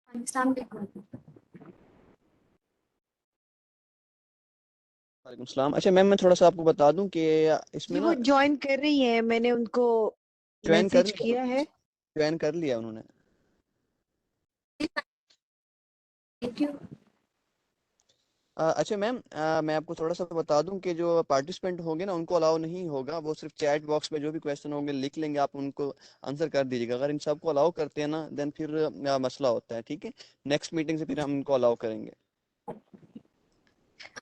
अस्सलाम वालेकुम। वालेकुम सलाम। अच्छा मैम, मैं थोड़ा सा आपको बता दूं कि जी इसमें वो ना ज्वाइन कर रही है, मैंने उनको ज्वाइन कर मैसेज लिया किया है। ज्वाइन कर लिया उन्होंने। Thank you. अच्छा मैम, मैं आपको थोड़ा सा बता दूं कि जो पार्टिसिपेंट होंगे ना उनको अलाउ नहीं होगा। वो सिर्फ चैट बॉक्स में जो भी क्वेश्चन होंगे लिख लेंगे, आप उनको आंसर कर दीजिएगा। अगर इन सबको अलाउ करते हैं ना देन फिर मसला होता है। ठीक है, नेक्स्ट मीटिंग से फिर हम इनको अलाउ करेंगे।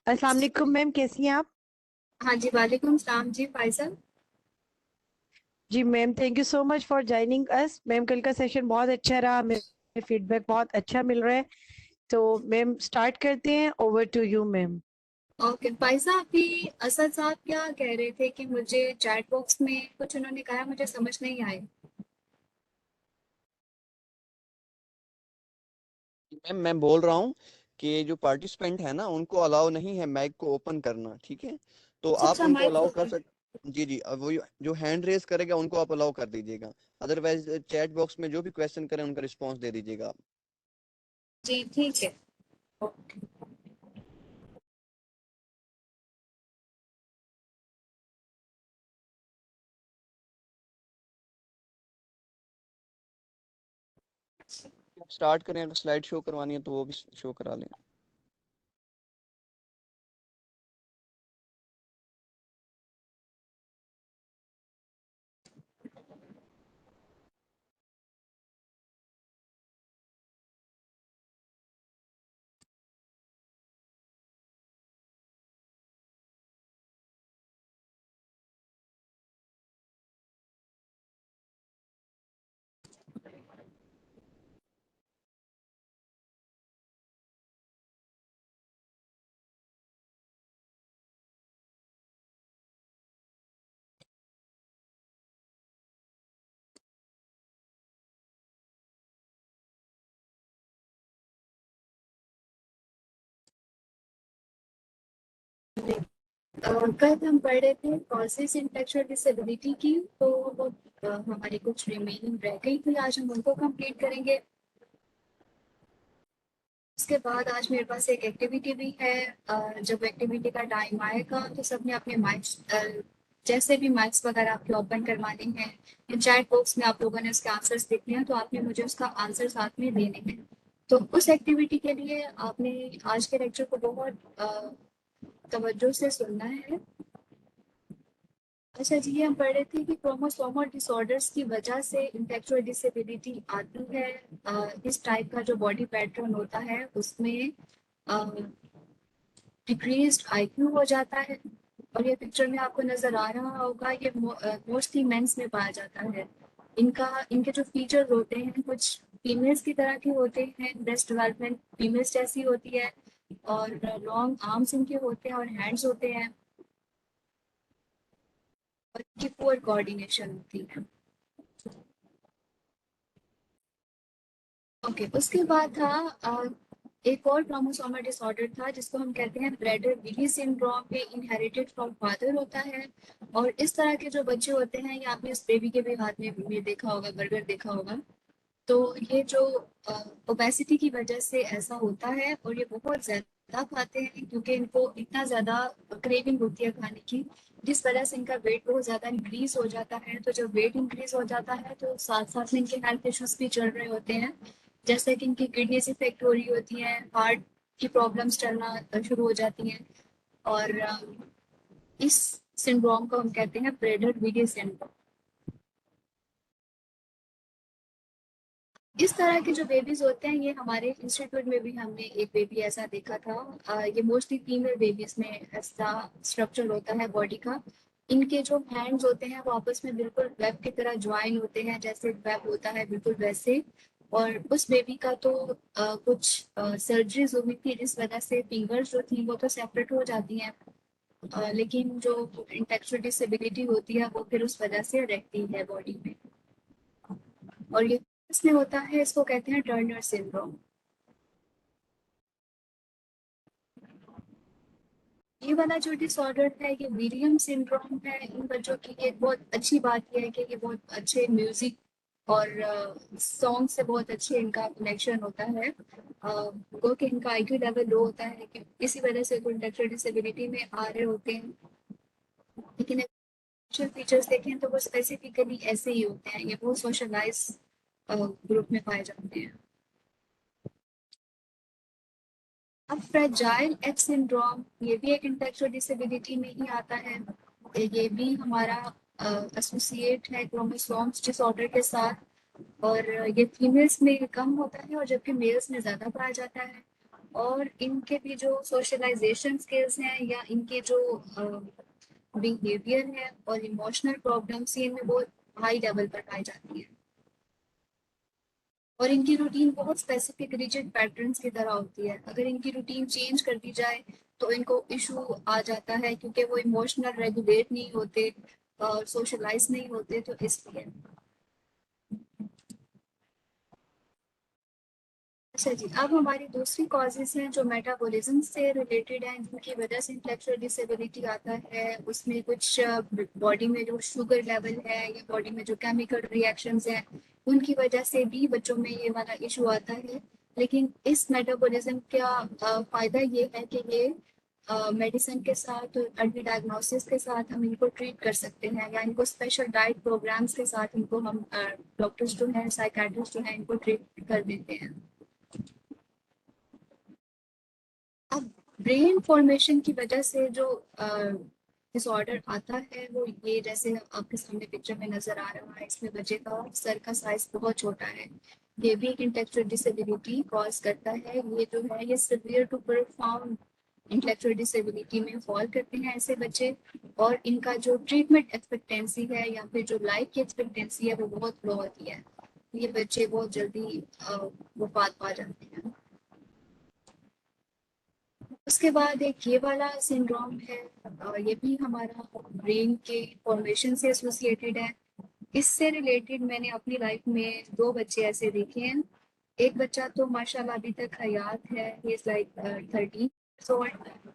अस्सलाम वालेकुम मैम, कैसी हैं आप? हाँ जी, वालेकुम सलाम जी फाइजल। जी ma'am, thank you so much for joining us. Ma'am कल का सेशन बहुत अच्छा रहा, हमें फीडबैक बहुत अच्छा मिल रहा है। तो मैम स्टार्ट करते हैं, over to you ma'am. Okay Faiza, अभी असद साहब क्या कह रहे थे कि मुझे चैट बॉक्स में कुछ उन्होंने कहा, मुझे समझ नहीं आए। मैम मैं बोल रहा हूँ कि जो पार्टिसिपेंट है ना उनको अलाउ नहीं है माइक को ओपन करना। ठीक है, तो अच्छा आप अच्छा, उनको माइक अलाउ कर ओपन। सक जी जी। अब वो जो हैंड रेज करेगा उनको आप अलाउ कर दीजिएगा। अदरवाइज चैट बॉक्स में जो भी क्वेश्चन करें उनका रिस्पॉन्स दे दीजिएगा आप। जी ठीक है। ओके। स्टार्ट करें, अगर स्लाइड शो करवानी है तो वो भी शो करा लें। कल हम पढ़ रहे थे कॉजेज इंटेलेक्चुअल डिसेबिलिटी की, तो वो हमारी कुछ रिमेनिंग रह गई थी, आज हम उनको कंप्लीट करेंगे। उसके बाद आज मेरे पास एक एक्टिविटी भी है। जब एक्टिविटी का टाइम आएगा तो सबने अपने माइक्स, जैसे भी माइक्स वगैरह आपके ओपन करवाने हैं, या चैट बॉक्स में आप लोगों ने उसके आंसर्स लिखने हैं, तो आपने मुझे उसका आंसर साथ में देने हैं। तो उस एक्टिविटी के लिए आपने आज के लेक्चर को बहुत तवज्जो से सुनना है। अच्छा जी, ये हम पढ़ रहे थे कि क्रोमोसोमल डिसऑर्डर्स की वजह से इंटेलेक्चुअल डिसेबिलिटी आती है। इस टाइप का जो बॉडी पैटर्न होता है उसमें डिक्रीज्ड आईक्यू हो जाता है। और ये पिक्चर में आपको नजर आ रहा होगा, ये मोस्टली मेंस में पाया जाता है। इनके जो फीचर होते हैं कुछ फीमेल्स की तरह के होते हैं, ब्रेस्ट डेवलपमेंट फीमेल्स जैसी होती है, और लॉन्ग आर्म्स इनके होते हैं और हैंड्स होते हैं, और इनकी पुअर कोऑर्डिनेशन होती है। ओके, उसके बाद था एक और क्रोमोसोमल डिसऑर्डर था जिसको हम कहते हैं ब्रेडर विली सिंड्रोम। ये इनहेरिटेड फ्रॉम फादर होता है। और इस तरह के जो बच्चे होते हैं, ये आपने इस बेबी के भी हाथ में ये देखा होगा, बर्गर देखा होगा। तो ये जो ओबेसिटी की वजह से ऐसा होता है, और ये बहुत ज्यादा खाते हैं क्योंकि इनको इतना ज्यादा क्रेविंग होती है खाने की, जिस वजह से इनका वेट बहुत ज्यादा इंक्रीज हो जाता है। तो जब वेट इंक्रीज हो जाता है तो साथ साथ में इनके हेल्थ इश्यूज भी चल रहे होते हैं, जैसे कि इनकी किडनीज इफेक्ट हो रही होती हैं, हार्ट की प्रॉब्लम्स चलना शुरू हो जाती हैं। और इस सिंड्रोम को हम कहते हैं ब्रेडर विले सिंड्रोम। इस तरह के जो बेबीज होते हैं, ये हमारे इंस्टीट्यूट में भी हमने एक बेबी ऐसा देखा था। ये मोस्टली फीमेल बेबीज में ऐसा स्ट्रक्चर होता है बॉडी का। इनके जो हैंड्स होते हैं वो आपस में बिल्कुल वेब की तरह ज्वाइन होते हैं, जैसे वेब होता है बिल्कुल वैसे। और उस बेबी का तो कुछ सर्जरीज हुई थी जिस वजह से फिंगर्स जो थी वो तो सेपरेट हो जाती हैं। लेकिन जो इंटेलेक्चुअल डिसेबिलिटी होती है वो फिर उस वजह से रहती है बॉडी में। और ये इसमें होता है, इसको कहते हैं टर्नर सिंड्रोम। ये वाला जो डिसऑर्डर है ये विलियम सिंड्रोम है। इन बच्चों की एक बहुत अच्छी बात यह है कि ये बहुत अच्छे म्यूजिक और सॉन्ग से बहुत अच्छे इनका कनेक्शन होता है। गो कि इनका आईक्यू लेवल लो होता है कि इसी वजह से वो इंटेलेक्चुअल डिसेबिलिटी में आ रहे होते हैं। लेकिन एक्चुअल फीचर्स देखें तो वो स्पेसिफिकली ऐसे ही होते हैं, ये बहुत सोशलाइज ग्रुप में पाए जाते हैं। अब फ्रेजाइल एक्स सिंड्रोम ये भी एक इंटेलेक्चुअल डिसेबिलिटी में ही आता है। ये भी हमारा एसोसिएट है क्रोमोसोम्स डिसऑर्डर के साथ, और ये फीमेल्स में कम होता है और जबकि मेल्स में ज़्यादा पाया जाता है। और इनके भी जो सोशलाइजेशन स्किल्स हैं या इनके जो बिहेवियर है और इमोशनल प्रॉब्लम्स ये इनमें बहुत हाई लेवल पर पाई जाती हैं। और इनकी रूटीन बहुत स्पेसिफिक रिजिड पैटर्न्स की तरह होती है। अगर इनकी रूटीन चेंज कर दी जाए तो इनको इशू आ जाता है, क्योंकि वो इमोशनल रेगुलेट नहीं होते और सोशलाइज नहीं होते, तो इसलिए। अच्छा जी, अब हमारी दूसरी कॉजेज हैं जो मेटाबॉलिज्म से रिलेटेड हैं, जिनकी वजह से इंटेलेक्चुअल डिसेबिलिटी आता है। उसमें कुछ बॉडी में जो शुगर लेवल है या बॉडी में जो केमिकल रिएक्शंस हैं उनकी वजह से भी बच्चों में ये वाला इशू आता है। लेकिन इस मेटाबॉलिज्म का फायदा ये है कि ये मेडिसिन के साथ और अर्ली डायग्नोसिस के साथ हम इनको ट्रीट कर सकते हैं, या इनको स्पेशल डाइट प्रोग्राम्स के साथ इनको हम डॉक्टर्स जो हैं, साइकेट्रिस्ट जो हैं, इनको ट्रीट कर देते हैं। अब ब्रेन फॉर्मेशन की वजह से जो डिसऑर्डर आता है वो ये, जैसे आपके सामने पिक्चर में नजर आ रहा है, इसमें बच्चे का सर का साइज बहुत छोटा है। ये भी एक इंटेलेक्चुअल डिसेबिलिटी कॉज करता है। ये जो है ये severe to profound intellectual disability में फॉल करते हैं ऐसे बच्चे। और इनका जो ट्रीटमेंट एक्सपेक्टेंसी है या फिर जो लाइफ की एक्सपेक्टेंसी है वो बहुत लो होती है। ये बच्चे बहुत जल्दी वफात पा जाते हैं। उसके बाद एक ये वाला सिंड्रोम है, ये भी हमारा ब्रेन के फॉर्मेशन से एसोसिएटेड है। इससे रिलेटेड मैंने अपनी लाइफ में दो बच्चे ऐसे देखे हैं। एक बच्चा तो माशाल्लाह अभी तक हयात है, ही इज लाइक 13 ओल्ड,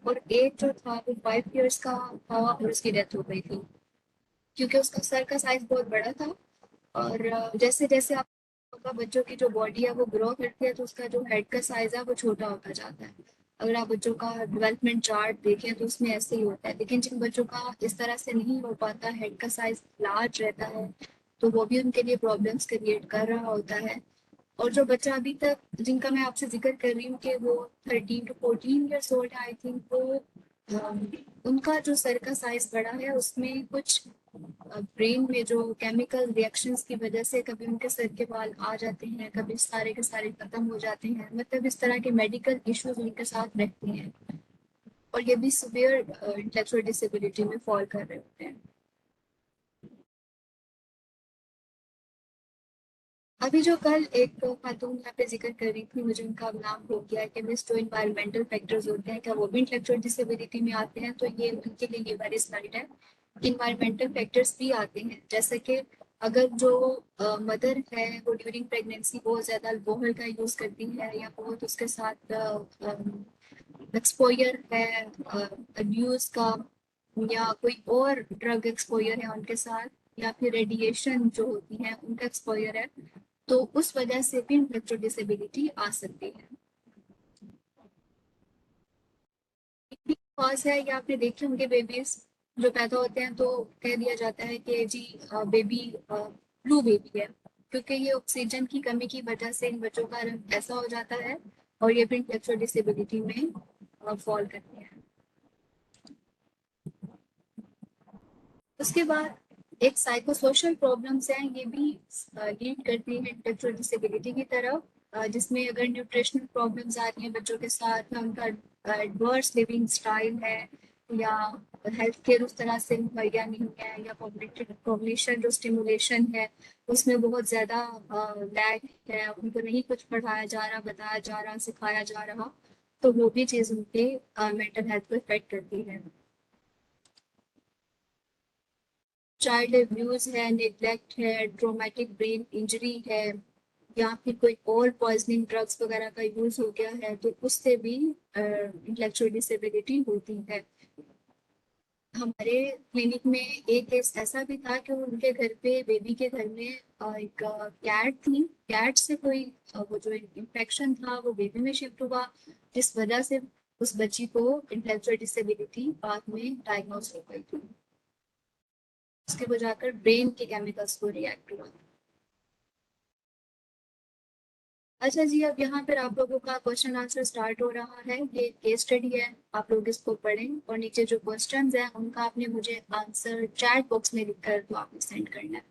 और एक जो था वो 5 इयर्स का था और उसकी डेथ हो गई थी, क्योंकि उसका सर का साइज बहुत बड़ा था। और जैसे जैसे आपका बच्चों की जो बॉडी है वो ग्रो करती है तो उसका जो हेड का साइज है वो छोटा होता जाता है। अगर आप बच्चों का डेवलपमेंट चार्ट देखें तो उसमें ऐसे ही होता है। लेकिन जिन बच्चों का इस तरह से नहीं हो पाता, हेड का साइज लार्ज रहता है, तो वो भी उनके लिए प्रॉब्लम्स क्रिएट कर रहा होता है। और जो बच्चा अभी तक जिनका मैं आपसे जिक्र कर रही हूँ कि वो 13 to 14 ईयर्स ओल्ड है, आई थिंक, वो उनका जो सर का साइज बड़ा है उसमें कुछ ब्रेन में जो केमिकल रिएक्शंस की वजह से कभी उनके सर के बाल आ जाते हैं, कभी सारे के सारे खत्म हो जाते हैं। मतलब इस तरह के मेडिकल इश्यूज उनके साथ रहते हैं, और ये भी सिवियर इंटेलेक्चुअल डिसेबिलिटी में फॉल कर रहे होते हैं। अभी जो कल एक खातून यहाँ पे जिक्र कर रही थी, मुझे उनका नाम भूल गया, कि मिस जो इन्वायरमेंटल फैक्टर्स होते हैं क्या वो भी इंटेलेक्चुअल डिसेबिलिटी में आते हैं? तो ये उनके लिए ये वाली स्लाइड है। इन्वायरमेंटल फैक्टर्स भी आते हैं, जैसे कि अगर जो मदर है वो ड्यूरिंग प्रेगनेंसी बहुत ज्यादा अल्कोहल का यूज करती है, या बहुत उसके साथ एक्सपोयर है अब्यूज का, या कोई और ड्रग एक्सपोयर है उनके साथ, या फिर रेडिएशन जो होती है उनका एक्सपोयर है, तो उस वजह से भी इंटेलेक्चुअल डिसेबिलिटी आ सकती है। कॉज है, या आपने देखे होंगे बेबीज जो पैदा होते हैं तो कह दिया जाता है कि जी बेबी ब्लू बेबी है, क्योंकि ये ऑक्सीजन की कमी की वजह से इन बच्चों का रंग ऐसा हो जाता है, और ये भी इंटेलेक्चुअल डिसेबिलिटी में फॉल करते हैं। उसके बाद एक साइकोसोशल प्रॉब्लम्स हैं, ये भी लीड करती है इंटेलेक्चुअल डिसेबिलिटी की तरफ, जिसमें अगर न्यूट्रिशनल प्रॉब्लम्स आ रही हैं बच्चों के साथ, या उनका एडवर्स लिविंग स्टाइल है, या हेल्थ केयर उस तरह से मुहैया नहीं है, या कॉग्निशन जो स्टिमुलेशन है उसमें बहुत ज़्यादा लैग है, उनको नहीं कुछ पढ़ाया जा रहा, बताया जा रहा, सिखाया जा रहा, तो वो भी चीज़ उनके मेंटल हेल्थ को इफेक्ट करती है। चाइल्ड अब्यूज है, नेग्लेक्ट है, ट्रोमेटिक ब्रेन इंजरी है, या फिर कोई और पॉइजनिंग ड्रग्स वगैरह का यूज हो गया है, तो उससे भी इंटेलेक्चुअल डिसेबिलिटी होती है। हमारे क्लिनिक में एक केस ऐसा भी था कि उनके घर पे बेबी के घर में एक कैट थी। कैट से कोई वो जो इन्फेक्शन था वो बेबी में शिफ्ट हुआ, जिस वजह से उस बच्ची को इंटेलेक्चुअल डिसेबिलिटी बाद में डायग्नोज हो गई थी। उसके वो जाकर ब्रेन के केमिकल्स को रिएक्ट हुआ। अच्छा जी, अब यहाँ पर आप लोगों का क्वेश्चन आंसर स्टार्ट हो रहा है। ये केस स्टडी है, आप लोग इसको पढ़ें और नीचे जो क्वेश्चंस हैं उनका आपने मुझे आंसर चैट बॉक्स में लिखकर तो आपने सेंड करना है।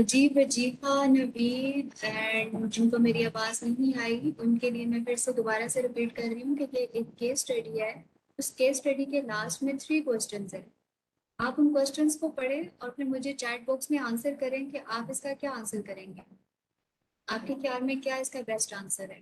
जी वजीफा, नवीद एंड जिनको मेरी आवाज़ नहीं आई उनके लिए मैं फिर से दोबारा से रिपीट कर रही हूँ कि ये एक केस स्टडी है। उस केस स्टडी के लास्ट में 3 क्वेश्चंस हैं। आप उन क्वेश्चंस को पढ़ें और फिर मुझे चैट बॉक्स में आंसर करें कि आप इसका क्या आंसर करेंगे। आपके ख्याल में क्या इसका बेस्ट आंसर है?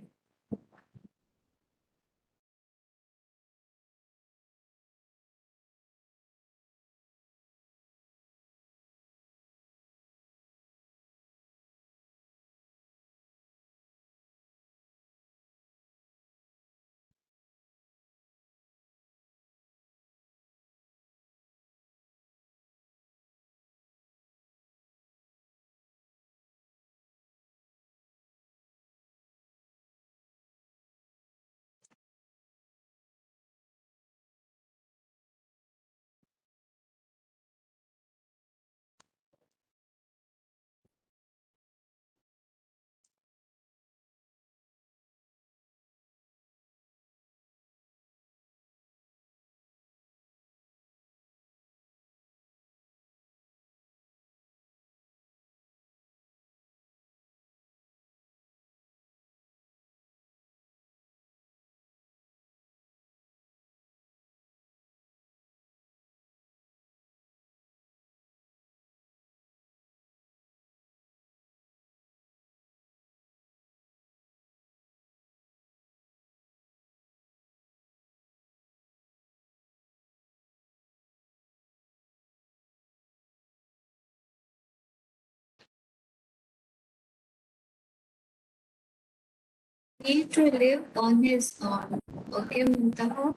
Need to live on his own. Okay, मुंतहा।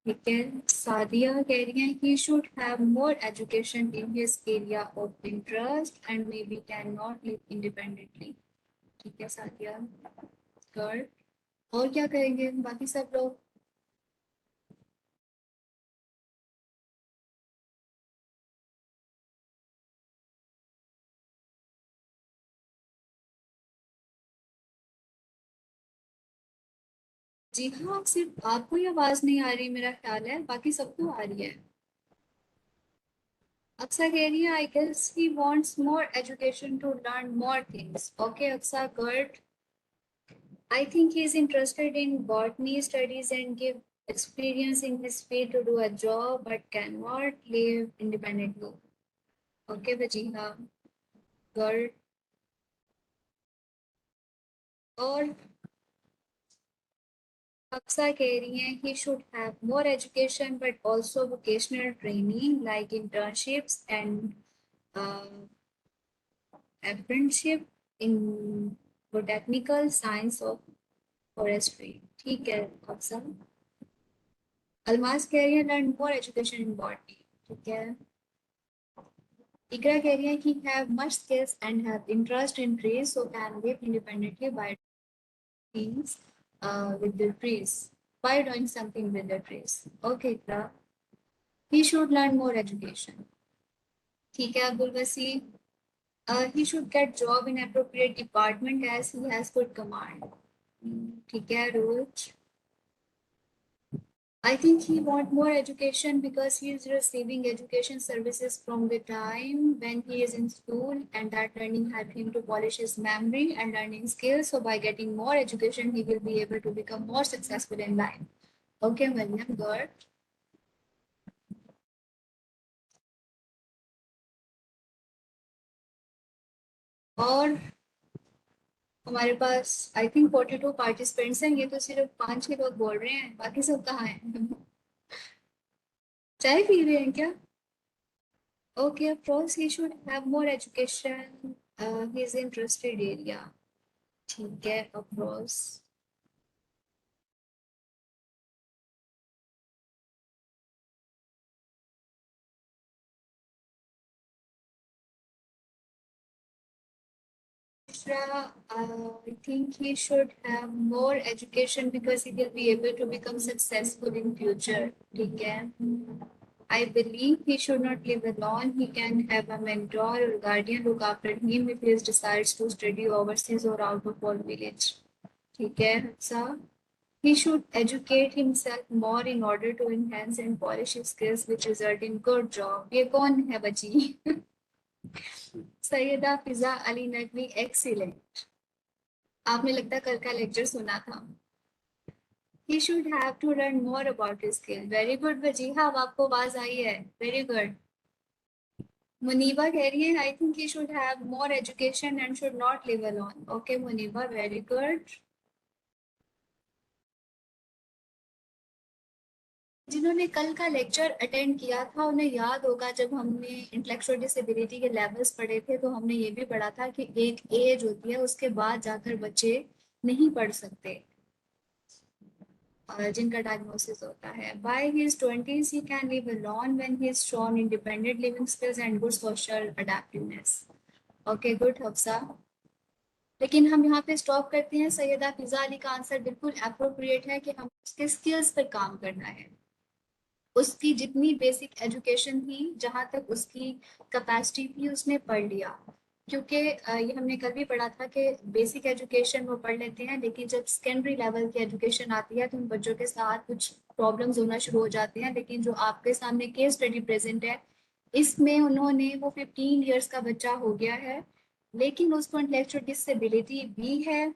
ठीक है, सादिया कह रही हैं he should have more education in his area of interest and maybe cannot live independently. ठीक है सादिया, गुड। और क्या कहेंगे बाकी सब लोग? जी हाँ, सिर्फ आपको ही आवाज नहीं आ रही मेरा ख्याल है, बाकी सबको आ रही है। अक्सा कह रही है I guess he wants more education to learn more things. Okay Aqsa, good. I think he's interested in botany studies and give experience in his field to do a job, but cannot live independently. Okay, Vajiha. Good. और Hafsa कह रही हैं he should have more education but also vocational training like internships and uh, apprenticeship in botanical science of forestry. ठीक है Hafsa. Almas कह रही है learn more education in botany. ठीक है. Ikra कह रही है he have much skills and have interest in trees so can live independently by things with the trees. By doing something with the trees. Okay, Ikra. He should learn more education. ठीक है अब्दुल वसी. He should get job in appropriate department as he has good command. ठीक है रोज. I think he want more education because he is receiving education services from the time when he is in school and that learning help him to polish his memory and learning skills. So by getting more education, he will be able to become more successful in life. Okay, Mariam, good. और हमारे पास I think 42 participants हैं. ये तो सिर्फ 5-6 लोग बोल रहे हैं, बाकी सब कहाँ हैं? चाय पी रहे हैं क्या? Okay, of course he should have more education. His interested area. ठीक है, of course. I think he should have more education because he will be able to become successful in future. ठीक है. I believe he should not live alone. He can have a mentor or guardian look after him if he decides to study overseas or out of our village. ठीक है, अच्छा. He should educate himself more in order to enhance and polish his skills, which result in good job. ये कौन है बची? सैयदा फिजा Ali Naqvi. Excellent. आपने लगता कल का लेक्चर सुना था. He should have to learn more about his skill. Very good Wajiha, अब आपको आवाज आई है. Very good. मुनीबा कह रही है I think he should have more education and should not live alone. Okay Muniba, very good. जिन्होंने कल का लेक्चर अटेंड किया था उन्हें याद होगा जब हमने इंटेलेक्चुअल डिसेबिलिटी के लेवल्स पढ़े थे तो हमने ये भी पढ़ा था कि एक एज होती है उसके बाद जाकर बच्चे नहीं पढ़ सकते जिनका डायग्नोसिस होता है. By his 20s he can live alone when he is shown independent living skills and good social adaptiveness. Okay, good Hafsa. लेकिन हम यहाँ पे स्टॉप करते हैं. सैयदा फिजा अली का आंसर बिल्कुल अप्रोप्रिएट है कि हम उसके स्किल्स पर काम करना है. उसकी जितनी बेसिक एजुकेशन थी, जहाँ तक उसकी कैपेसिटी थी, उसने पढ़ लिया. क्योंकि ये हमने कल भी पढ़ा था कि बेसिक एजुकेशन वो पढ़ लेते हैं लेकिन जब सेकेंडरी लेवल की एजुकेशन आती है तो उन बच्चों के साथ कुछ प्रॉब्लम्स होना शुरू हो जाते हैं. लेकिन जो आपके सामने केस स्टडी प्रेजेंट है इसमें उन्होंने वो 15 ईयर्स का बच्चा हो गया है लेकिन उसको इंटेलेक्चुअल डिसेबिलिटी भी है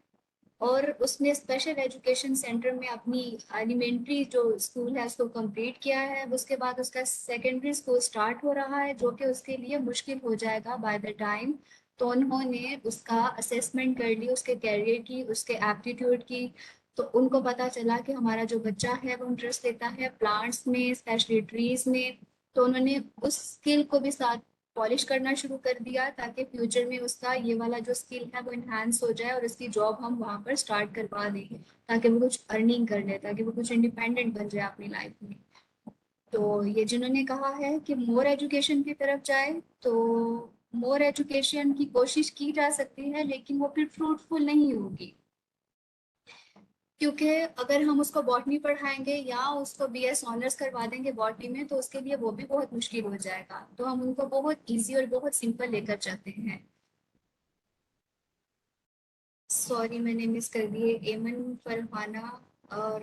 और उसने स्पेशल एजुकेशन सेंटर में अपनी एलिमेंट्री जो स्कूल है उसको कंप्लीट किया है. उसके बाद उसका सेकेंडरी स्कूल स्टार्ट हो रहा है जो कि उसके लिए मुश्किल हो जाएगा बाय द टाइम. तो उन्होंने उसका असेसमेंट कर ली उसके कैरियर की, उसके एप्टीट्यूड की. तो उनको पता चला कि हमारा जो बच्चा है वो इंटरेस्ट लेता है प्लांट्स में, स्पेशली ट्रीज में. तो उन्होंने उस स्किल को भी साथ पॉलिश करना शुरू कर दिया ताकि फ्यूचर में उसका ये वाला जो स्किल है वो इन्हांस हो जाए और उसकी जॉब हम वहाँ पर स्टार्ट करवा दें ताकि वो कुछ अर्निंग कर ले, ताकि वो कुछ इंडिपेंडेंट बन जाए अपनी लाइफ में. तो ये जिन्होंने कहा है कि मोर एजुकेशन की तरफ जाए तो मोर एजुकेशन की कोशिश की जा सकती है लेकिन वो फिर फ्रूटफुल नहीं होगी क्योंकि अगर हम उसको बॉटनी पढ़ाएंगे या उसको बीएस ऑनर्स करवा देंगे बॉटनी में तो उसके लिए वो भी बहुत मुश्किल हो जाएगा. तो हम उनको बहुत इजी और बहुत सिंपल लेकर चलते हैं. सॉरी मैंने मिस कर दिए एमन, फरहाना और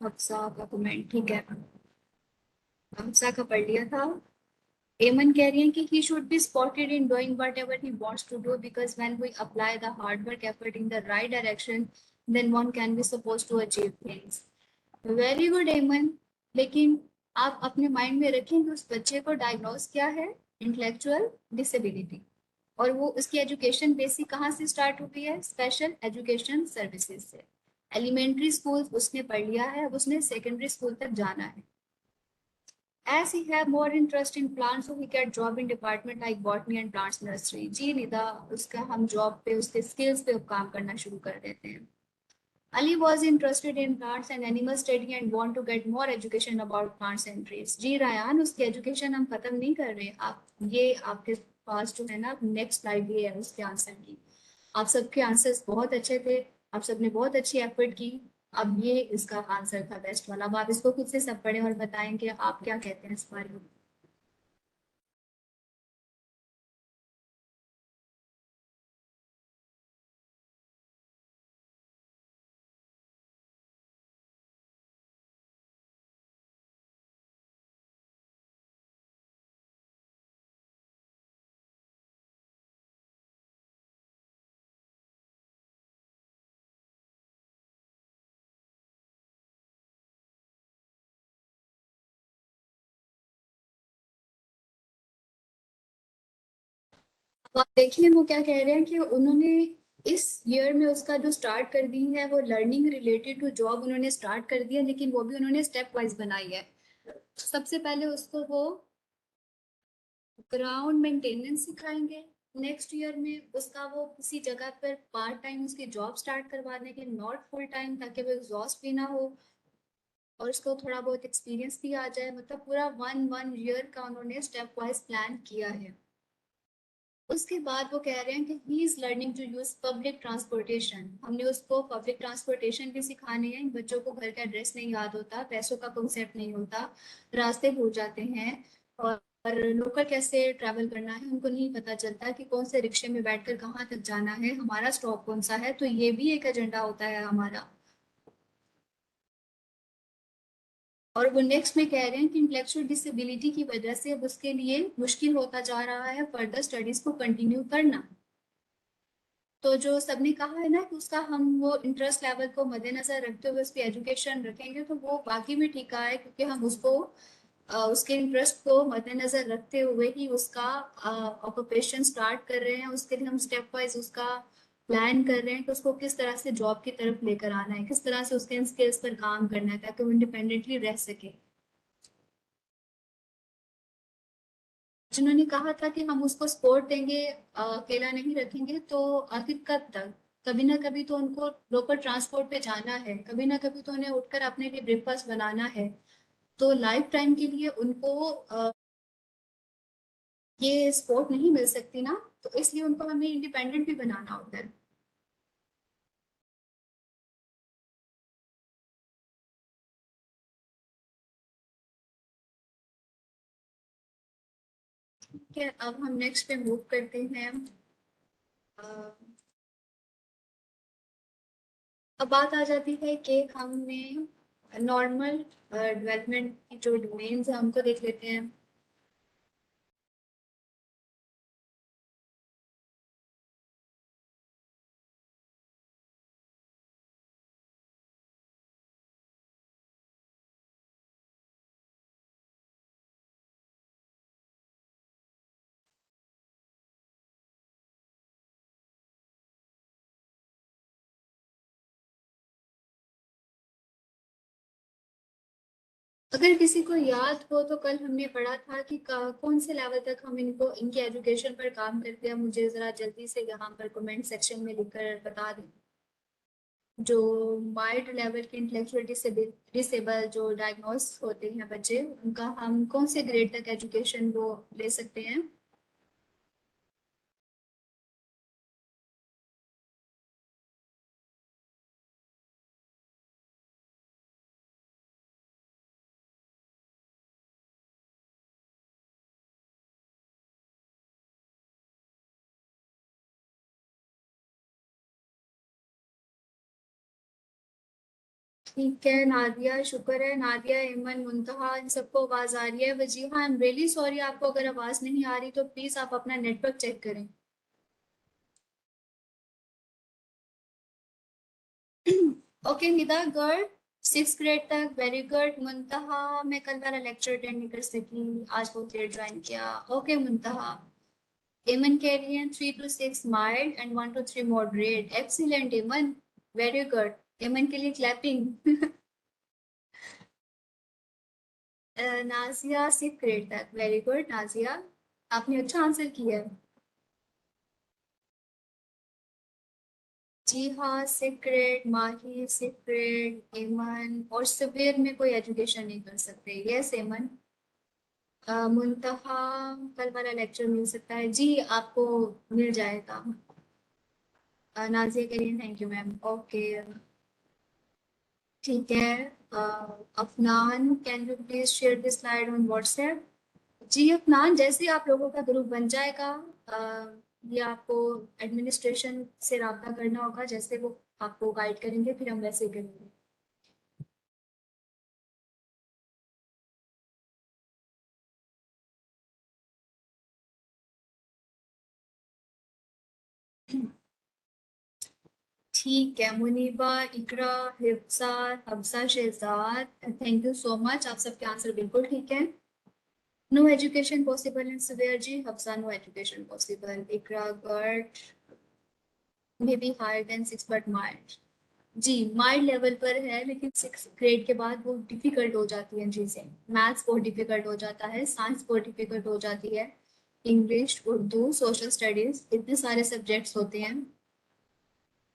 हफ्सा का कमेंट. ठीक है, हफ्सा का पढ़ लिया था. एमन कह रही है कि he should be spotted in doing whatever he wants to do because when we apply the hard work effort in the right direction then one can be supposed to achieve things. Very good, Eamon. लेकिन आप अपने mind में रखें कि उस बच्चे को diagnose क्या है, इंटेलेक्चुअल डिसेबिलिटी, और वो उसकी एजुकेशन बेसिक कहाँ से स्टार्ट हुई है, स्पेशल एजुकेशन सर्विसेज से। एलिमेंट्री स्कूल उसने पढ़ लिया है, अब उसने सेकेंडरी स्कूल तक जाना है। As he have more interest in plants, so he get job in department like botany and plants nursery. जी निदा, उसका हम जॉब पे उसके स्किल्स पे काम करना शुरू कर देते हैं। Ali was interested in plants and animal study and want to get more education about plants and trees. जी रायान, उसकी एजुकेशन हम खत्म नहीं कर रहे। आप ये आपके पास जो है ना नेक्स्ट स्लाइड ये है उसके आंसर की। आप सबके आंसर्स बहुत अच्छे थे, आप सबने बहुत अच्छी एफर्ट की। अब ये इसका आंसर था बेस्ट वाला। अब आप इसको खुद से सब पढ़ें और बताएं कि आप क्या कहते हैं इस बारे में। अब आप देखिए वो क्या कह रहे हैं कि उन्होंने इस ईयर में उसका जो स्टार्ट कर दी है वो लर्निंग रिलेटेड टू जॉब उन्होंने स्टार्ट कर दिया, लेकिन वो भी उन्होंने स्टेप वाइज बनाई है। सबसे पहले उसको वो ग्राउंड मेंटेनेंस सिखाएंगे, नेक्स्ट ईयर में उसका वो किसी जगह पर पार्ट टाइम उसकी जॉब स्टार्ट करवा देंगे, नॉट फुल टाइम, ताकि वो एग्जॉस्ट भी ना हो और उसको थोड़ा बहुत एक्सपीरियंस भी आ जाए। मतलब पूरा वन ईयर का उन्होंने स्टेप वाइज प्लान किया है। उसके बाद वो कह रहे हैं कि he is learning to use public transportation. हमने उसको पब्लिक ट्रांसपोर्टेशन भी सिखाने हैं। बच्चों को घर का एड्रेस नहीं याद होता, पैसों का कॉन्सेप्ट नहीं होता, रास्ते भूल जाते हैं, और लोकल कैसे ट्रैवल करना है उनको नहीं पता चलता कि कौन से रिक्शे में बैठकर कहाँ तक जाना है, हमारा स्टॉप कौन सा है। तो ये भी एक एजेंडा होता है हमारा। और वो नेक्स्ट में कह रहे हैं कि इंटेलेक्चुअल डिसेबिलिटी की वजह से अब उसके लिए मुश्किल होता जा रहा है फर्दर स्टडीज को कंटिन्यू करना। तो जो सबने कहा है ना कि उसका हम वो इंटरेस्ट लेवल को मद्देनजर रखते हुए उसकी एजुकेशन रखेंगे, तो वो बाकी में ठीक कहा है, क्योंकि हम उसको उसके इंटरेस्ट को मद्देनजर रखते हुए ही उसका ऑक्यूपेशन स्टार्ट कर रहे हैं। उसके लिए हम स्टेप वाइज उसका प्लान कर रहे हैं कि उसको किस तरह से जॉब की तरफ लेकर आना है, किस तरह से उसके स्किल्स पर काम करना है ताकि वो इंडिपेंडेंटली रह सके। जिन्होंने कहा था कि हम उसको सपोर्ट देंगे, अकेला नहीं रखेंगे, तो आखिर कब तक? कभी ना कभी तो उनको लोकल ट्रांसपोर्ट पे जाना है, कभी ना कभी तो उन्हें उठकर अपने लिए ब्रेकफास्ट बनाना है। तो लाइफ टाइम के लिए उनको ये सपोर्ट नहीं मिल सकती ना, तो इसलिए उनको हमें इंडिपेंडेंट भी बनाना होता है। ठीक है, अब हम नेक्स्ट पे मूव करते हैं। अ, अब बात आ जाती है कि हमने नॉर्मल डेवलपमेंट की जो डोमेन्स है उनको देख लेते हैं। अगर किसी को याद हो तो कल हमने पढ़ा था कि कौन से लेवल तक हम इनको इनके एजुकेशन पर काम करते हैं। मुझे जरा जल्दी से यहाँ पर कमेंट सेक्शन में लिखकर बता दें। जो माइल्ड लेवल के इंटेलेक्चुअल डिसेबल जो डायग्नोस होते हैं बच्चे, उनका हम कौन से ग्रेड तक एजुकेशन वो ले सकते हैं? ठीक है नादिया, शुक्र है नादिया, एमन, मुंतहा, इन सबको आवाज आ रही है। Wajiha, I am really sorry, आपको अगर आवाज नहीं आ रही तो प्लीज आप अपना नेटवर्क चेक करें। Okay Nida, good. 6th grade तक वेरी गुड। मुंतहा, मैं कल वाला लेक्चर अटेंड नहीं कर सकी, आज बहुत लेट ज्वाइन किया। ओके मुंतहा। एमन कह रही है 3 to 6 mild and 1 to 3 moderate. Excellent एमन, वेरी गुड। एमन के लिए क्लैपिंग। नाजिया 6th ग्रेड तक, वेरी गुड नाजिया, आपने अच्छा आंसर किया है। जी हाँ, 6th ग्रेड, माही 6th ग्रेड, एमन और सवेर में कोई एजुकेशन नहीं कर सकते। यस एमन। मुंतहा, कल वाला लेक्चर मिल सकता है जी, आपको मिल जाएगा। नाजिया के लिए थैंक यू मैम। ओके ठीक है। Afnan, can you please share this slide on WhatsApp. जी अफनान, जैसे ही आप लोगों का ग्रुप बन जाएगा, ये आपको एडमिनिस्ट्रेशन से रब्ता करना होगा, जैसे वो आपको गाइड करेंगे फिर हम वैसे ही करेंगे। ठीक है Muniba, Iqra, Hifsa, Hafsa, Shahzad, thank you so much. आप सबके आंसर बिल्कुल ठीक है। No education possible in severe जी, Hafsa no education possible. Iqra, गर्ट, may be higher than 6 but mild. जी माइल्ड लेवल पर है, लेकिन 6th ग्रेड के बाद वो डिफिकल्ट हो जाती है चीज़ें। मैथ्स बहुत डिफिकल्ट हो जाता है, साइंस बहुत डिफिकल्ट हो जाती है, इंग्लिश, उर्दू, सोशल स्टडीज, इतने सारे सब्जेक्ट्स होते हैं।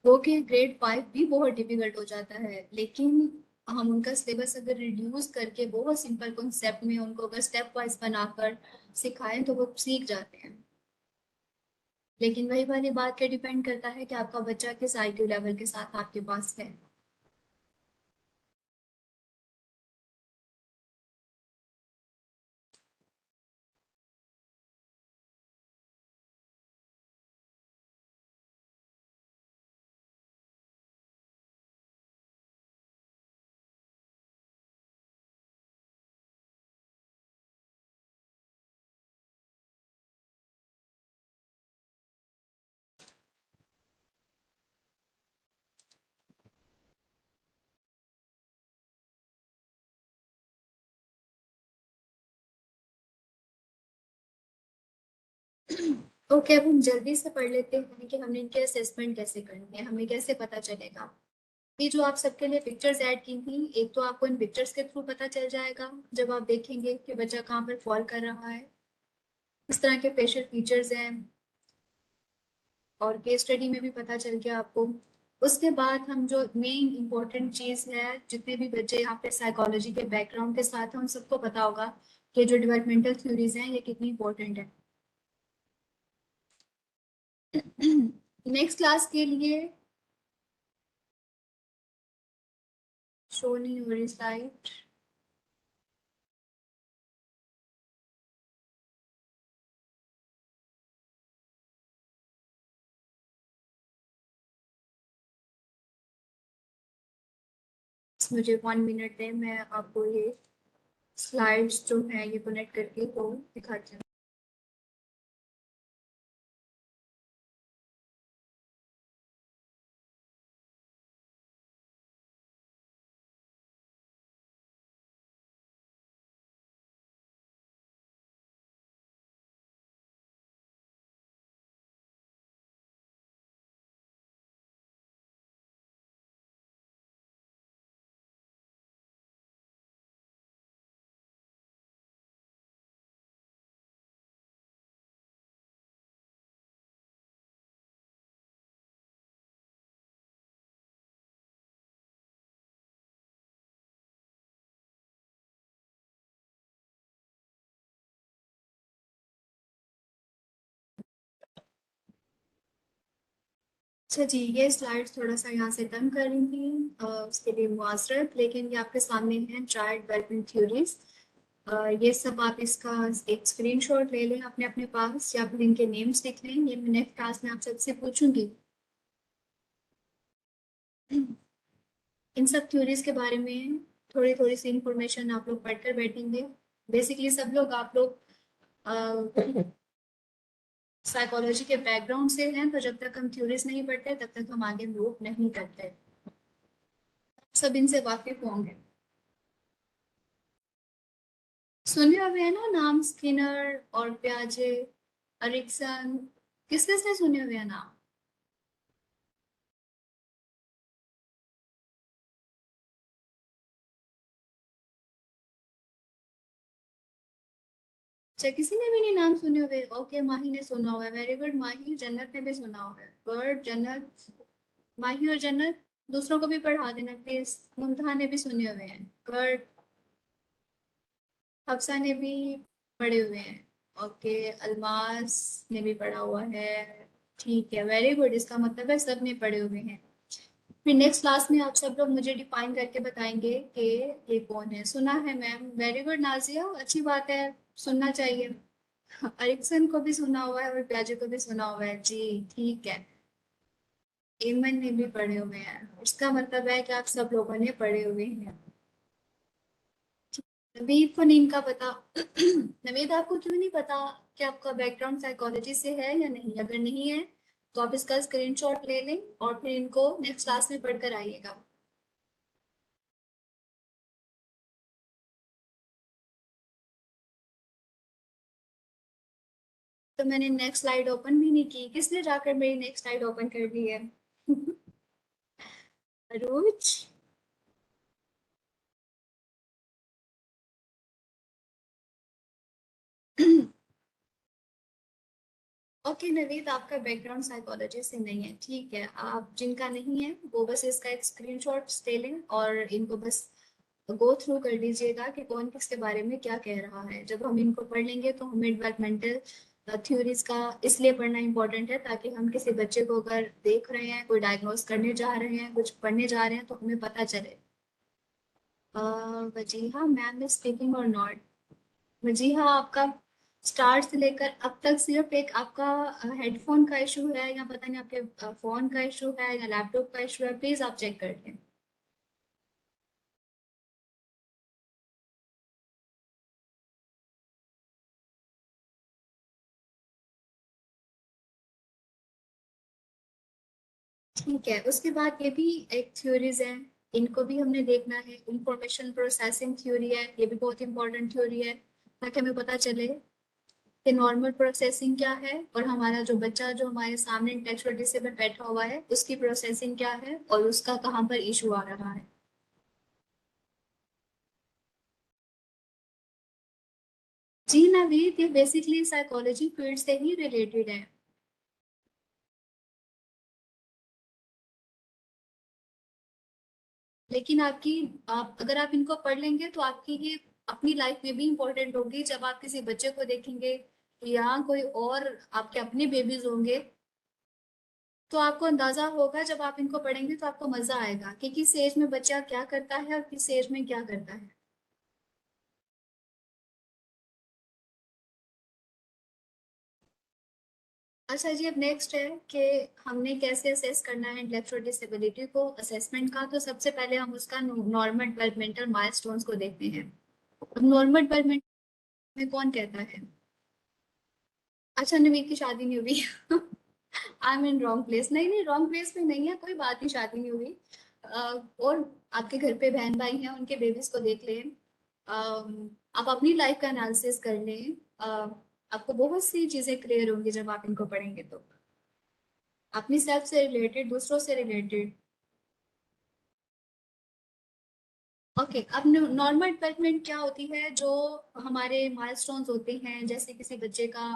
वो कि ग्रेड 5 भी बहुत डिफिकल्ट हो जाता है, लेकिन हम उनका सिलेबस अगर रिड्यूस करके बहुत सिंपल कॉन्सेप्ट में उनको अगर स्टेप वाइज बनाकर सिखाएं तो वो सीख जाते हैं। लेकिन वही वाली बात पे डिपेंड करता है कि आपका बच्चा किस IQ लेवल के साथ आपके पास है। ओके, अब हम जल्दी से पढ़ लेते हैं कि हमने इनके असेसमेंट कैसे करनी है, हमें कैसे पता चलेगा। ये जो आप सबके लिए पिक्चर्स ऐड की थी, एक तो आपको इन पिक्चर्स के थ्रू पता चल जाएगा जब आप देखेंगे कि बच्चा कहाँ पर फॉल कर रहा है। इस तरह के फेशियल फीचर्स हैं, और केस स्टडी में भी पता चल गया आपको। उसके बाद हम जो मेन इम्पोर्टेंट चीज़ है, जितने भी बच्चे यहाँ पे साइकोलॉजी के बैकग्राउंड के साथ हैं उन सबको पता होगा कि जो डेवलपमेंटल थ्योरीज हैं ये कितनी इंपॉर्टेंट है। नेक्स्ट क्लास के लिए शो नहीं हो रही स्लाइड। मुझे 1 मिनट दें, मैं आपको ये स्लाइड्स जो है ये कनेक्ट करके तो दिखाती हूँ। अच्छा जी, ये स्लाइड्स थोड़ा सा यहाँ से कम कर रही थी, उसके लिए मुआजरत, लेकिन ये आपके सामने है चाइल्ड डेवलपमेंट थ्योरीज। ये सब आप इसका एक स्क्रीनशॉट ले लें अपने अपने पास, या फिर इनके नेम्स लिख लें, ये मैं नेक्स्ट क्लास में आप सबसे पूछूंगी। इन सब थ्योरीज के बारे में थोड़ी थोड़ी सी इंफॉर्मेशन आप लोग पढ़कर बैठेंगे। बेसिकली सब लोग आप लोग साइकोलॉजी के बैकग्राउंड से हैं, तो जब तक हम थ्योरीज नहीं पढ़ते तब तक हम आगे मूव नहीं करते। सब इनसे वाकिफ होंगे। सुने हुए हैं ना नाम, स्किनर और प्याजे, एरिक्सन, किस किस ने सुने हुए हैं नाम? अच्छा, किसी ने भी नहीं नाम सुने हुए? ओके, माही ने सुना हुआ है, वेरी गुड माही। जन्नत ने भी सुना हुआ है, गुड जन्नत। माही और जन्नत दूसरों को भी पढ़ा देना प्लीज। मुमताहा ने भी सुने हुए हैं, गुड। हफ्सा ने भी पढ़े हुए हैं, ओके। अलमास ने भी पढ़ा हुआ है, ठीक है, वेरी गुड। इसका मतलब है सब ने पढ़े हुए हैं। फिर नेक्स्ट क्लास में आप सब लोग मुझे डिफाइन करके बताएंगे कि ये कौन है। सुना है मैम, वेरी गुड नाजिया, अच्छी बात है, सुनना चाहिए। एरिक्सन को भी सुना हुआ है और प्याजे को भी सुना हुआ है जी, ठीक है। एमन ने भी पढ़े हुए हैं, इसका मतलब है कि आप सब लोगों ने पढ़े हुए हैं। नवीद को नहीं का पता। नवीद, आपको क्यों नहीं पता कि आपका बैकग्राउंड साइकोलॉजी से है या नहीं? अगर नहीं है तो आप इसका स्क्रीनशॉट ले लें और फिर इनको नेक्स्ट क्लास में पढ़कर आइएगा। तो मैंने नेक्स्ट स्लाइड ओपन भी नहीं की, किसने जाकर मेरी नेक्स्ट स्लाइड ओपन कर दी है? रोज। ओके नवीद, आपका बैकग्राउंड साइकोलॉजी से नहीं है, ठीक है। आप जिनका नहीं है वो बस इसका एक स्क्रीनशॉट ले लें और इनको बस गो थ्रू कर लीजिएगा कि कौन किसके बारे में क्या कह रहा है। जब हम इनको पढ़ लेंगे तो हमें डेवलपमेंटल थ्योरीज का इसलिए पढ़ना इंपॉर्टेंट है ताकि हम किसी बच्चे को अगर देख रहे हैं, कोई डायग्नोस करने जा रहे हैं, कुछ पढ़ने जा रहे हैं, तो हमें पता चले। वजीहा मैम इज स्पीकिंग और नॉट? वजीहा, आपका स्टार्ट से लेकर अब तक सिर्फ एक आपका हेडफोन का इशू है या पता नहीं आपके फोन का इशू है या लैपटॉप का इशू है, प्लीज आप चेक कर लें। ठीक है, उसके बाद ये भी एक थ्योरीज है, इनको भी हमने देखना है। इंफॉर्मेशन प्रोसेसिंग थ्योरी है, ये भी बहुत इंपॉर्टेंट थ्योरी है ताकि हमें पता चले कि नॉर्मल प्रोसेसिंग क्या है और हमारा जो बच्चा जो हमारे सामने इंटेलेक्चुअल डिसेबल बैठा हुआ है उसकी प्रोसेसिंग क्या है और उसका कहाँ पर इशू आ रहा है। जी नवीद, ये बेसिकली साइकोलॉजी फील्ड से ही रिलेटेड है। लेकिन आपकी, आप अगर आप इनको पढ़ लेंगे तो आपकी ये अपनी लाइफ में भी इम्पोर्टेंट होगी। जब आप किसी बच्चे को देखेंगे या कोई और आपके अपने बेबीज होंगे तो आपको अंदाजा होगा, जब आप इनको पढ़ेंगे तो आपको मजा आएगा कि किस एज में बच्चा क्या करता है और किस एज में क्या करता है। अच्छा जी, अब नेक्स्ट है कि हमने कैसे असेस करना है इंटेलेक्चुअल डिसेबिलिटी को। असेसमेंट का तो सबसे पहले हम उसका नॉर्मल डेवलपमेंटल माइलस्टोन्स को देखते हैं। अब नॉर्मल डेवलपमेंट में कौन कहता है? अच्छा, नवीद की शादी नहीं हुई। I am in wrong place. नहीं नहीं, रॉन्ग प्लेस में नहीं है, कोई बात नहीं, शादी नहीं हुई। और आपके घर पे बहन भाई हैं, उनके बेबीज को देख लें। आप अपनी लाइफ का एनालिसिस कर लें। आपको बहुत सी चीजें क्लियर होंगी जब आप इनको पढ़ेंगे तो, अपनी सेल्फ से रिलेटेड, दूसरों से रिलेटेड। ओके, अब नॉर्मल डेवलपमेंट क्या होती है? जो हमारे माइलस्टोन्स होते हैं, जैसे किसी बच्चे का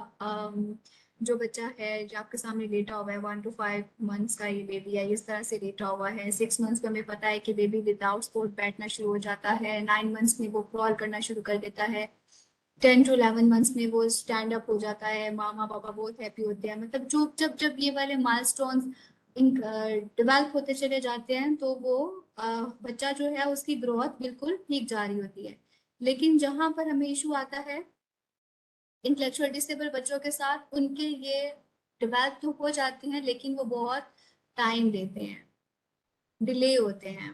जो बच्चा है जो आपके सामने लेटा हुआ है, 1 to 5 months का ये बेबी है, इस तरह से लेटा हुआ है। 6 months में हमें पता है कि बेबी विदाउट सपोर्ट बैठना शुरू हो जाता है। 9 months में वो क्रॉल करना शुरू कर देता है। 10 to 11 months में वो स्टैंड अप हो जाता है। मामा पापा बहुत हैप्पी होते हैं। मतलब जो जब जब ये वाले माइलस्टोन्स डेवलप होते चले जाते हैं तो वो बच्चा जो है उसकी ग्रोथ बिल्कुल ठीक जा रही होती है। लेकिन जहां पर हमें इशू आता है इंटेलेक्चुअल डिसेबल बच्चों के साथ, उनके ये डेवलप तो हो जाते हैं लेकिन वो बहुत टाइम लेते हैं, डिले होते हैं।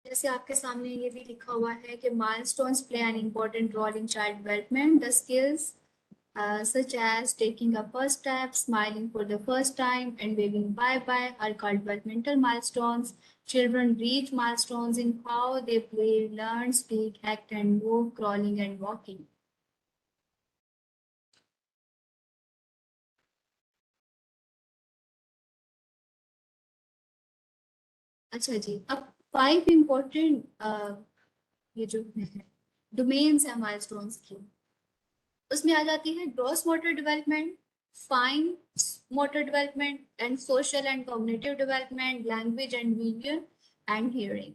जैसे आपके सामने ये भी लिखा हुआ है कि milestones play an important role in child development, the skills such as taking a first step, smiling for the first time, and waving bye-bye are called developmental milestones. Children reach milestones in how they play, learn, speak, act, and move, crawling and walking. अच्छा जी, अब 5 important ये जो domains है milestones की, उसमें आ जाती है gross motor development, fine motor development and social and cognitive development, language and vision and hearing.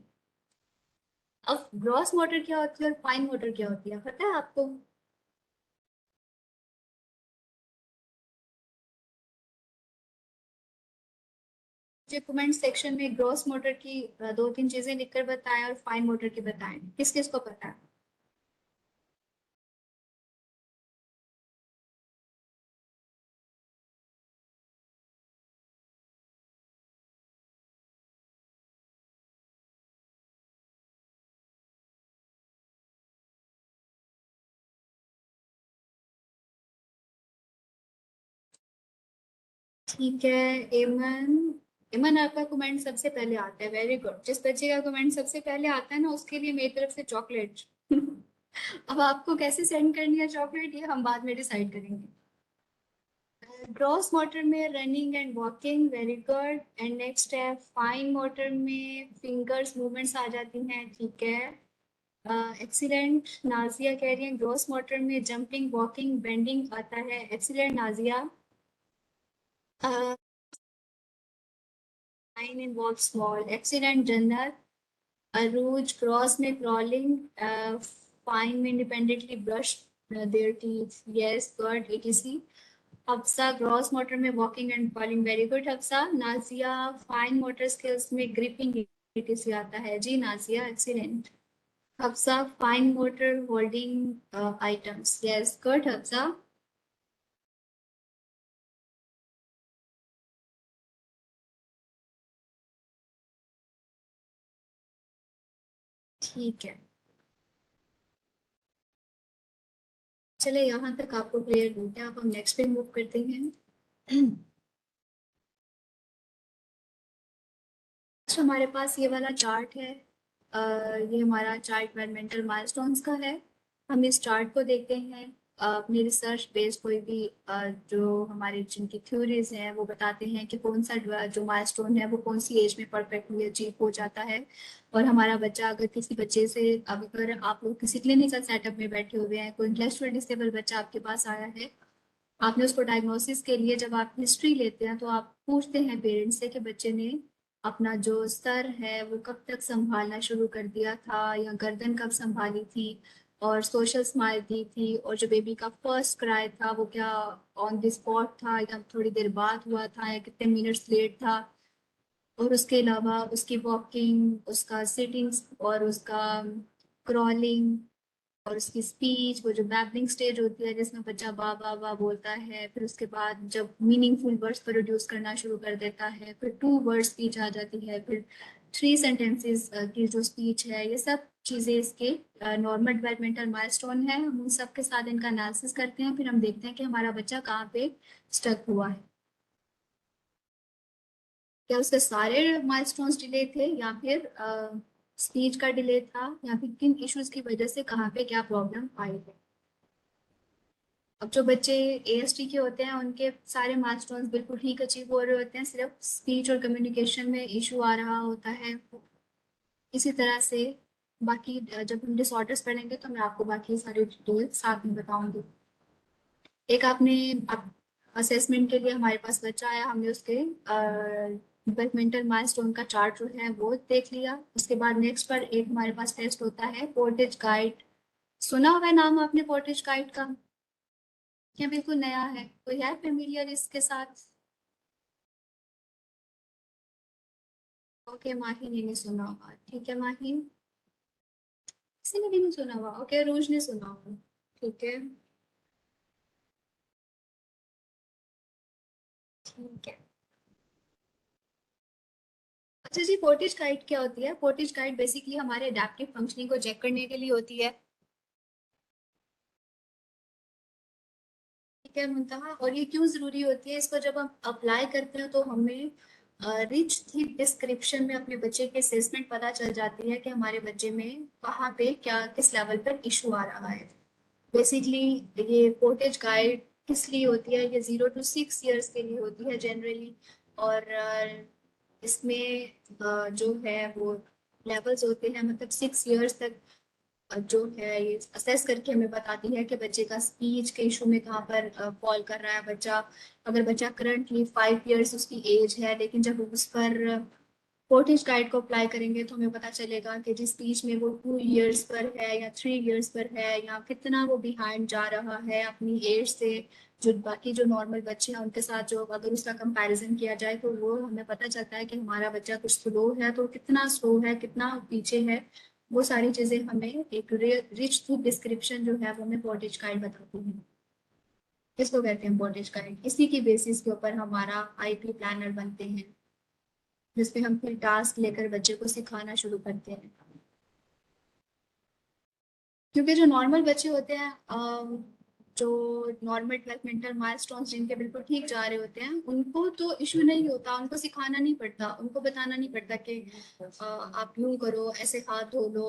अब ग्रॉस मोटर क्या होती है और फाइन मोटर क्या होती है, पता है आपको? मुझे कमेंट सेक्शन में ग्रॉस मोटर की 2-3 चीजें लिखकर बताएं और फाइन मोटर की बताएं, किस किस को पता है? ठीक है, एमन, एमन आपका कमेंट सबसे पहले आता है, वेरी गुड। जिस बच्चे का कमेंट सबसे पहले आता है ना, उसके लिए मेरी तरफ से चॉकलेट। अब आपको कैसे सेंड करनी है चॉकलेट, ये हम बाद में डिसाइड करेंगे। ग्रॉस मोटर में running and walking, very good. And next है फाइन मोटर में फिंगर्स मूवमेंट्स आ जाती हैं, ठीक है, एक्सीलेंट। नाजिया कह रही है ग्रॉस मोटर में जंपिंग, वॉकिंग, बेंडिंग आता है, excellent Nazia. Fine involves small accident, Jannat. Aruj, cross में crawling, fine में independently brush their teeth. Yes, good, etc. Hafsa, gross motor में walking and falling. Very good, Hafsa. Nazia, fine motor skills में gripping etc. आता है जी Nazia, excellent. Hafsa, fine motor holding items. Yes, good, Hafsa. ठीक है, चले यहाँ तक आपको क्लियर हो गया। अब हम नेक्स्ट पे मूव करते हैं। तो हमारे पास ये वाला चार्ट है, ये हमारा चार्ट डेवलपमेंटल माइलस्टोन्स का है। हम इस चार्ट को देखते हैं, अपनी रिसर्च बेस्ड कोई भी जो हमारे जिनकी थ्योरीज हैं वो बताते हैं कि कौन सा जो माइलस्टोन है वो कौन सी एज में परफेक्टली अचीव हो जाता है। और हमारा बच्चा, अगर किसी बच्चे से, अगर आप लोग किसी क्लिनिकल सेटअप में बैठे हुए हैं, कोई इंटेलेक्चुअल डिसेबल बच्चा आपके पास आया है, आपने उसको डायग्नोसिस के लिए जब आप हिस्ट्री लेते हैं तो आप पूछते हैं पेरेंट्स से कि बच्चे ने अपना जो सर है वो कब तक संभालना शुरू कर दिया था, या गर्दन कब संभाली थी, और सोशल स्माइल दी थी, और जो बेबी का फर्स्ट क्राई था वो क्या ऑन द स्पॉट था या थोड़ी देर बाद हुआ था या कितने मिनट्स लेट था। और उसके अलावा उसकी वॉकिंग, उसका सिटिंग और उसका क्रॉलिंग और उसकी स्पीच, वो जो बैबलिंग स्टेज होती है जिसमें बच्चा बा बा बा बोलता है, फिर उसके बाद जब मीनिंगफुल वर्ड्स प्रोड्यूस करना शुरू कर देता है, फिर 2 वर्ड स्पीच आ जाती है, फिर 3 सेंटेंसेस की जो स्पीच है, ये सब चीज़ें इसके नॉर्मल डेवलपमेंटल माइलस्टोन है। हम उन सब के साथ इनका एनालिसिस करते हैं, फिर हम देखते हैं कि हमारा बच्चा कहाँ पे स्टक हुआ है। क्या उसके सारे माइलस्टोन्स डिले थे, या फिर स्पीच का डिले था, या फिर किन इश्यूज की वजह से कहाँ पे क्या प्रॉब्लम आई है। अब जो बच्चे एएसटी के होते हैं उनके सारे माइलस्टोन्स बिल्कुल ठीक अचीव हो रहे होते हैं, सिर्फ स्पीच और कम्युनिकेशन में इशू आ रहा होता है। इसी तरह से बाकी जब हम डिसऑर्डर्स पढ़ेंगे तो मैं आपको बाकी सारे डिटेल साथ में बताऊंगी। एक आपने असेसमेंट के लिए हमारे पास बच्चा आया, हमने उसके डेवलपमेंटल माइलस्टोन का चार्ट जो है वो देख लिया। उसके बाद नेक्स्ट पर एक हमारे पास टेस्ट होता है पोर्टेज गाइड। सुना हुआ है नाम आपने पोर्टेज गाइड का, या बिल्कुल नया है? कोई है फेमिलियर इसके साथ? ओके, माही ने नहीं सुना होगा, ठीक है माही, किसी ने भी नहीं सुना हुआ, ओके रोज ने सुना होगा, ठीक है ठीक है। अच्छा जी, पोर्टेज गाइड क्या होती है? पोर्टेज गाइड बेसिकली हमारे एडेप्टिव फंक्शनिंग को चेक करने के लिए होती है। ठीक है मुंतहा। और ये क्यों जरूरी होती है, इसको जब हम अप्लाई करते हैं तो हमें रिच थी डिस्क्रिप्शन में अपने बच्चे के असेसमेंट पता चल जाती है कि हमारे बच्चे में कहाँ पे क्या किस लेवल पर इशू आ रहा है। बेसिकली ये पोर्टेज गाइड किस लिए होती है, ये 0 to 6 years के लिए होती है जनरली। और इसमें जो है वो लेवल्स होते हैं, मतलब 6 years तक जो है ये असेस करके हमें बताती है कि बच्चे का स्पीच के इशू में कहाँ पर फॉल कर रहा है बच्चा। अगर बच्चा करंटली 5 years उसकी एज है, लेकिन जब उस पर पोर्टेज गाइड को अप्लाई करेंगे तो हमें पता चलेगा कि जिस स्पीच में वो 2 years पर है या 3 years पर है, या कितना वो बिहाइंड जा रहा है अपनी एज से जो बाकी जो नॉर्मल बच्चे हैं उनके साथ। जो अगर उसका कंपैरिजन किया जाए तो वो हमें पता चलता है कि हमारा बच्चा कुछ स्लो है, तो कितना स्लो है, कितना पीछे है। वो सारी चीजें हमें एक रिच थी डिस्क्रिप्शन जो है वो हमें पोर्टेज गाइड बताती है। इसको कहते हैं पोर्टेज गाइड। इसी की बेसिस के ऊपर हमारा आईपी प्लानर बनते हैं, जिसपे हम फिर टास्क लेकर बच्चे को सिखाना शुरू करते हैं। क्योंकि जो नॉर्मल बच्चे होते हैं, जो नॉर्मल डेवलपमेंटल माइलस्टोन्स जिनके बिल्कुल ठीक जा रहे होते हैं, उनको तो इशू नहीं होता, उनको सिखाना नहीं पड़ता, उनको बताना नहीं पड़ता कि आप यूं करो, ऐसे हाथ धो लो,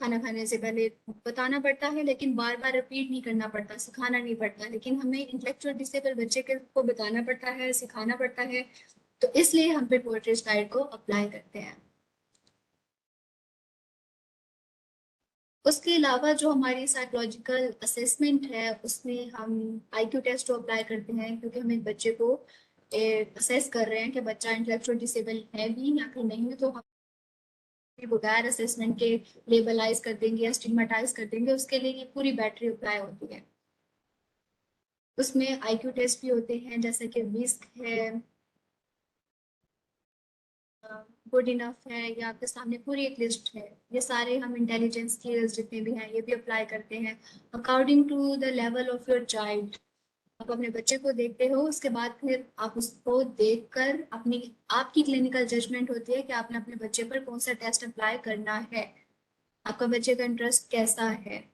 खाना खाने से पहले। बताना पड़ता है लेकिन बार बार रिपीट नहीं करना पड़ता, सिखाना नहीं पड़ता। लेकिन हमें इंटेलेक्चुअल डिसेबल बच्चे को बताना पड़ता है, सिखाना पड़ता है। तो इसलिए हम फिर पोर्ट्रेट गाइड को अप्लाई करते हैं। उसके अलावा जो हमारी साइकोलॉजिकल असेसमेंट है उसमें हम आईक्यू टेस्ट को अप्लाई करते हैं, क्योंकि हम एक बच्चे को असेस कर रहे हैं कि बच्चा इंटेलेक्चुअल डिसेबल है भी या फिर नहीं है। तो हम बगैर असेसमेंट के लेबलाइज कर देंगे या स्टिग्मेटाइज कर देंगे, उसके लिए ये पूरी बैटरी अप्लाई होती है। उसमें आईक्यू टेस्ट भी होते हैं, जैसे कि विस्क है, गुड इनफ है, ये आपके सामने पूरी एक लिस्ट है। ये सारे हम इंटेलिजेंस स्किल्स जितने भी हैं ये भी अप्लाई करते हैं according to the level of your child. आप अपने बच्चे को देखते हो, उसके बाद फिर आप उसको देखकर अपनी आपकी क्लिनिकल जजमेंट होती है कि आपने अपने बच्चे पर कौन सा टेस्ट अप्लाई करना है, आपका बच्चे का इंटरेस्ट कैसा है।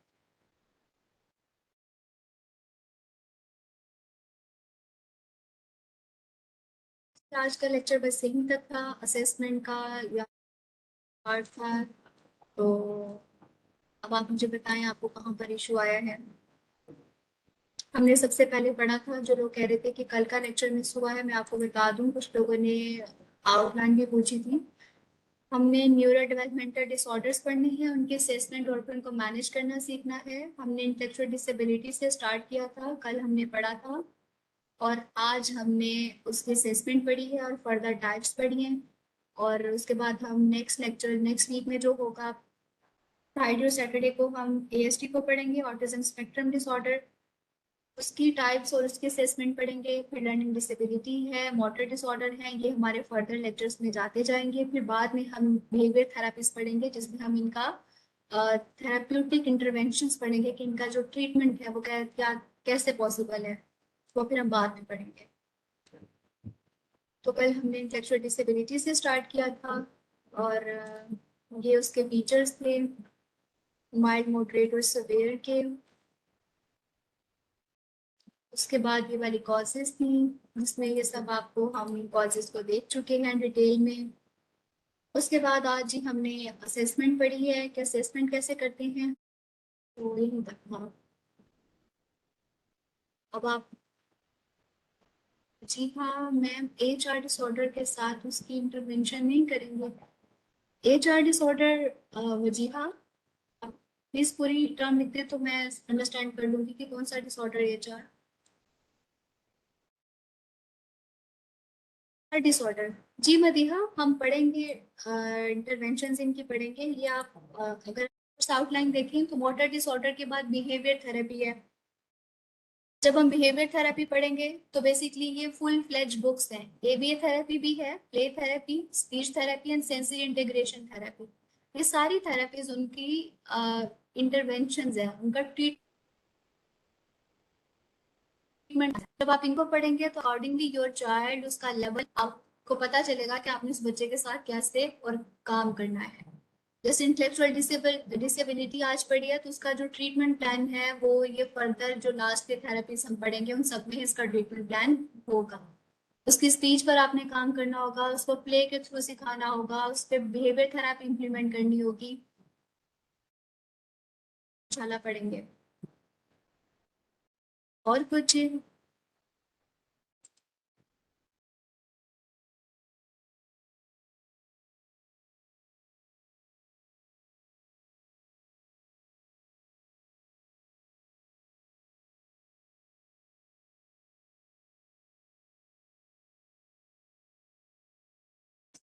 आज का लेक्चर बस यहीं तक था, असेसमेंट का या पार्ट था। तो अब आप मुझे बताएं आपको कहाँ पर इशू आया है। हमने सबसे पहले पढ़ा था, जो लोग कह रहे थे कि कल का लेक्चर मिस हुआ है, मैं आपको बता दूं, कुछ लोगों ने आउटलाइन भी पूछी थी। हमने न्यूरो डेवलपमेंटल डिसऑर्डर्स पढ़ने हैं, उनके असेसमेंट और उनको मैनेज करना सीखना है। हमने इंटेलेक्चुअल डिसेबिलिटी से स्टार्ट किया था, कल हमने पढ़ा था, और आज हमने उसकी असेसमेंट पढ़ी है और फर्दर टाइप्स पढ़ी हैं। और उसके बाद हम नेक्स्ट लेक्चर नेक्स्ट वीक में जो होगा फ्राइडे और सैटरडे को हम एएसडी को पढ़ेंगे, ऑटिज्म स्पेक्ट्रम डिसऑर्डर, उसकी टाइप्स और उसके असेसमेंट पढ़ेंगे। फिर लर्निंग डिसेबिलिटी है, मोटर डिसऑर्डर है, ये हमारे फर्दर लेक्चर्स में जाते जाएंगे। फिर बाद में हम बिहेवियर थेरापीज पढ़ेंगे, जिसमें हम इनका थेराप्यूटिक इंटरवेंशंस पढ़ेंगे कि इनका जो ट्रीटमेंट है वो क्या कैसे पॉसिबल है, वो फिर हम बाद में पढ़ेंगे। तो कल हमने इंटेलेक्चुअल डिसेबिलिटी से स्टार्ट किया था, और ये उसके फीचर्स थे, माइल्ड, मॉडरेट और सवेयर के। उसके बाद ये वाली कॉजेज थी, जिसमें ये सब आपको हम कॉजेज को देख चुके हैं डिटेल में। उसके बाद आज ही हमने असेसमेंट पढ़ी है कि असेसमेंट कैसे करते हैं, तो यही तक था। अब आप, जी हाँ मैम, एचआर डिसऑर्डर के साथ उसकी इंटरवेंशन नहीं करेंगे। एचआर डिसऑर्डर, वजीहा, आप प्लीज पूरी टर्म लिख दे तो मैं अंडरस्टैंड कर लूंगी कि कौन सा डिसऑर्डर एचआर डिसऑर्डर। जी मदीहा, हम पढ़ेंगे इंटरवेंशन इनकी पढ़ेंगे। ये आप अगर आउटलाइन देखें तो मोटर डिसऑर्डर के बाद बिहेवियर थेरेपी है। जब हम बिहेवियर थेरेपी पढ़ेंगे तो बेसिकली ये फुल फ्लेज बुक्स हैं। एबीए थेरेपी भी है, play therapy, speech therapy and sensory integration therapy. ये सारी थेरेपीज उनकी इंटरवेंशंस है, उनका ट्रीटमेंट। जब आप इनको पढ़ेंगे तो अकॉर्डिंगली योर चाइल्ड, उसका लेवल आपको पता चलेगा कि आपने इस बच्चे के साथ कैसे और काम करना है। जैसे इंटेलेक्चुअल डिसेबिलिटी आज पढ़ी है, तो उसका जो ट्रीटमेंट प्लान है वो ये फर्दर जो लास्ट के थेरेपीज हम पढ़ेंगे उन सब में इसका ट्रीटमेंट प्लान होगा। उसकी स्पीच पर आपने काम करना होगा, उसको प्ले के थ्रू सिखाना होगा, उस पर बिहेवियर थेरेपी इंप्लीमेंट करनी होगी, इंशाल्लाह पढ़ेंगे। और कुछ?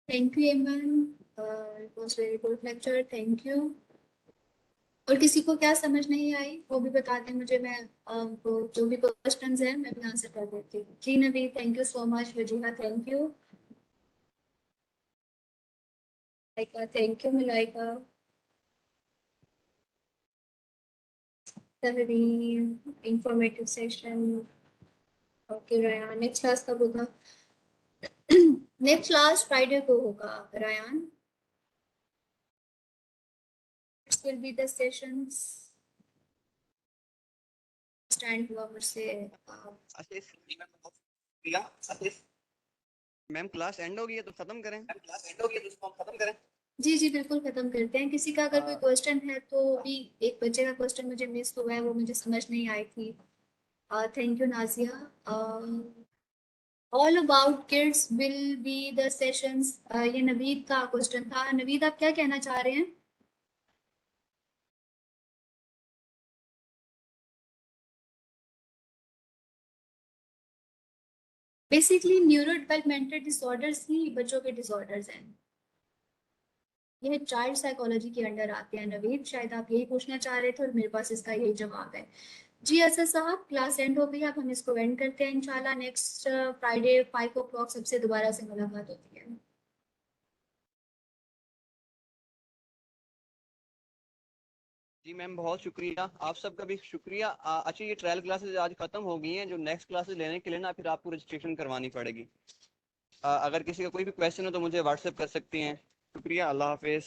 थैंक यू एमन, it was very good lecture, thank you. और किसी को क्या समझ नहीं आई वो भी बता दें मुझे, मैं वो जो भी क्वेश्चंस हैं मैं भी आंसर कर देती हूँ। जी Navi, thank you so much. Wajiha, thank you. Laika, thank you. Malaika, Tahreen, informative session. Okay Rayan, next class कब होगा? नेक्स्ट क्लास फ्राइडे को होगा Rayan. will be the sessions stand हुआ मुझसे। मैम क्लास एंड हो गई है तो खत्म करें। जी जी बिल्कुल खत्म करते हैं। किसी का अगर कोई क्वेश्चन है तो भी, एक बच्चे का क्वेश्चन मुझे मिस हुआ है, वो मुझे समझ नहीं आई थी। Thank you Nazia. All about kids will be the sessions. ये नवीद का क्वेश्चन था। नवीद, आप क्या कहना चाह रहे हैं? बेसिकली न्यूरो डेवलपमेंटल डिसऑर्डर्स ही बच्चों के डिसऑर्डर्स हैं। यह चाइल्ड साइकोलॉजी के अंडर आते हैं। नवीद, शायद आप यही पूछना चाह रहे थे और मेरे पास इसका यही जवाब है। जी असद साहब, क्लास एंड हो गई, अब हम इसको एंड करते हैं। इंशाल्लाह नेक्स्ट फ्राइडे 5 o'clock सबसे दोबारा से मुलाकात होती है। जी मैम, बहुत शुक्रिया, आप सबका भी शुक्रिया। अच्छा, ये ट्रायल क्लासेस आज खत्म हो गई हैं। जो नेक्स्ट क्लासेस लेने के लिए ना फिर आपको रजिस्ट्रेशन करवानी पड़ेगी। अगर किसी का कोई भी क्वेश्चन हो तो मुझे व्हाट्सएप कर सकती हैं। शुक्रिया, अल्लाह हाफिज।